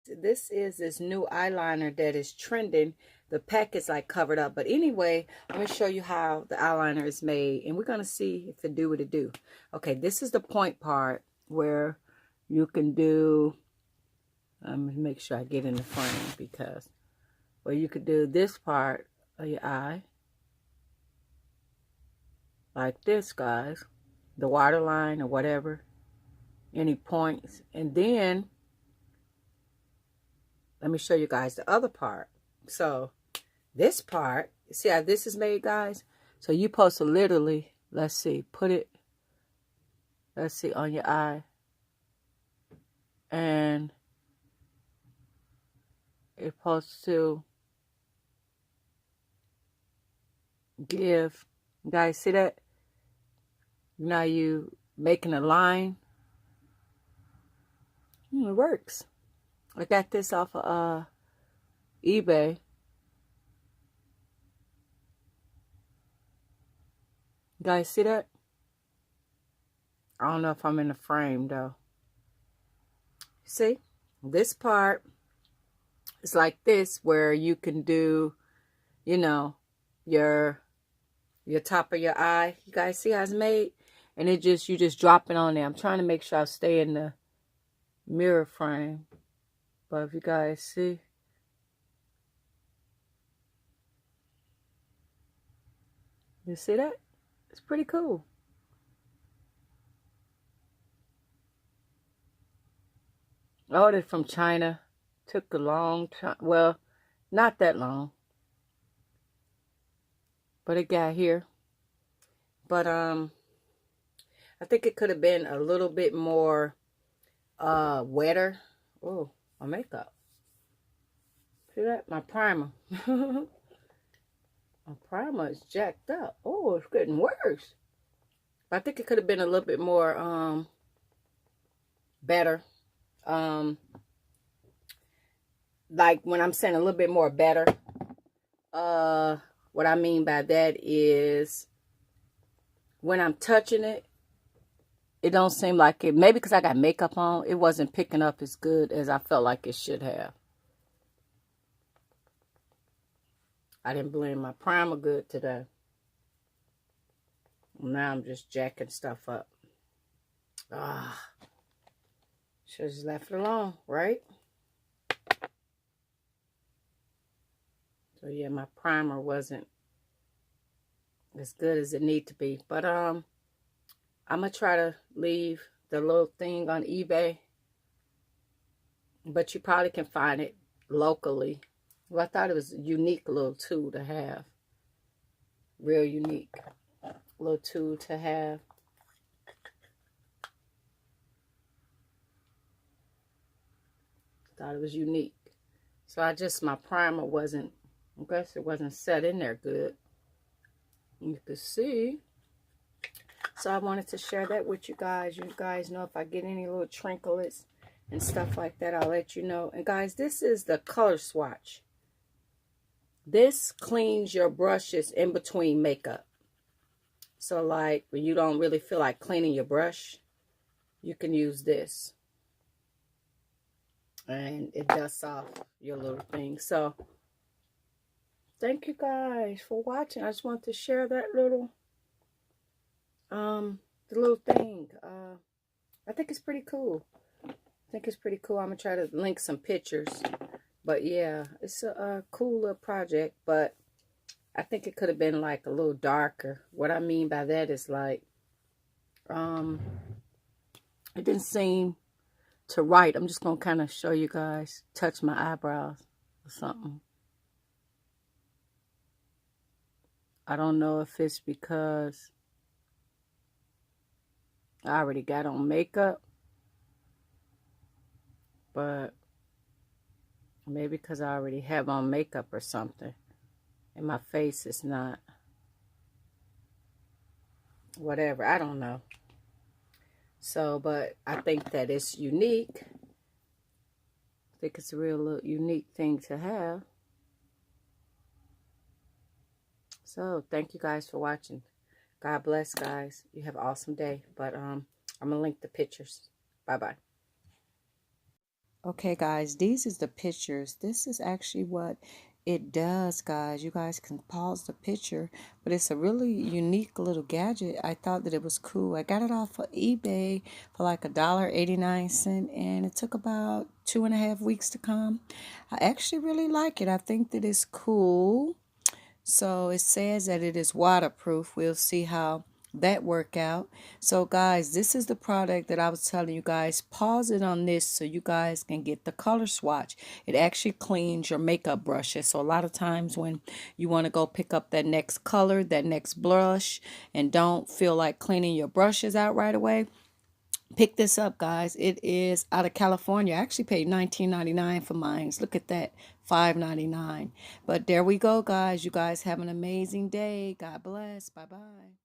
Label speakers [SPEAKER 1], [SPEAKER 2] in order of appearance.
[SPEAKER 1] This is this new eyeliner that is trending. The pack is like covered up, but anyway, I'm gonna show you how the eyeliner is made, and we're gonna see if it do what it do. Okay, this is the point part where you can do. I'm gonna make sure I get in the frame because where you could do this part of your eye like this, guys, the waterline or whatever, any points, and then let me show you guys the other part. So this part, see how this is made, guys? So you supposed to literally, let's see, put it, let's see, on your eye. And it's supposed to give, you guys see that? Now you making a line. It works. I got this off of eBay. You guys see that? I don't know if I'm in the frame though. See? This part is like this where you can do, you know, your top of your eye. You guys see how it's made? And it just, you just drop it on there. I'm trying to make sure I stay in the mirror frame. But if you guys see, you see that? It's pretty cool. I ordered from China. Took a long time. Well, not that long. But it got here. But I think it could have been a little bit more wetter. Oh, my makeup. See that? My primer. My primer is jacked up. Oh, it's getting worse. I think it could have been a little bit more better. Like when I'm saying a little bit more better, what I mean by that is when I'm touching it, it don't seem like it, maybe because I got makeup on, it wasn't picking up as good as I felt like it should have. I didn't blend my primer good today. Now I'm just jacking stuff up. Should have just left it alone, right? So yeah, my primer wasn't as good as it need to be. But I'm gonna try to leave the little thing on eBay. But you probably can find it locally. Well, I thought it was a unique little tool to have. Real unique little tool to have. Thought it was unique. So my primer wasn't, I guess it wasn't set in there good. You can see. So I wanted to share that with you guys. You guys know if I get any little trinklets and stuff like that, I'll let you know. And guys, this is the color swatch. This cleans your brushes in between makeup. So like when you don't really feel like cleaning your brush, you can use this. And it dusts off your little thing. So thank you guys for watching. I just want to share that little the little thing. I think it's pretty cool. I'm gonna try to link some pictures. But yeah, it's a cool little project, but I think it could have been like a little darker. What I mean by that is like it didn't seem to right. I'm just gonna kind of show you guys, touch my eyebrows or something. I don't know if it's because I already got on makeup, but maybe because I already have on makeup or something, and my face is not, whatever, I don't know. So, but I think that it's unique. I think it's a real little unique thing to have. So, thank you guys for watching. God bless, guys. You have an awesome day. But I'm going to link the pictures. Bye-bye. Okay, guys, these is the pictures. This is actually what it does, guys. You guys can pause the picture, but it's a really unique little gadget. I thought that it was cool. I got it off of eBay for like $1.89, and it took about 2.5 weeks to come. I actually really like it. I think that it's cool. So it says that it is waterproof. We'll see how that work out. So guys, this is the product that I was telling you guys. Pause it on this so you guys can get the color swatch. It actually cleans your makeup brushes. So a lot of times when you want to go pick up that next color, that next blush, and don't feel like cleaning your brushes out right away, pick this up, guys. It is out of California. I actually paid $19.99 for mine. Look at that, $5.99. But there we go, guys. You guys have an amazing day. God bless. Bye-bye.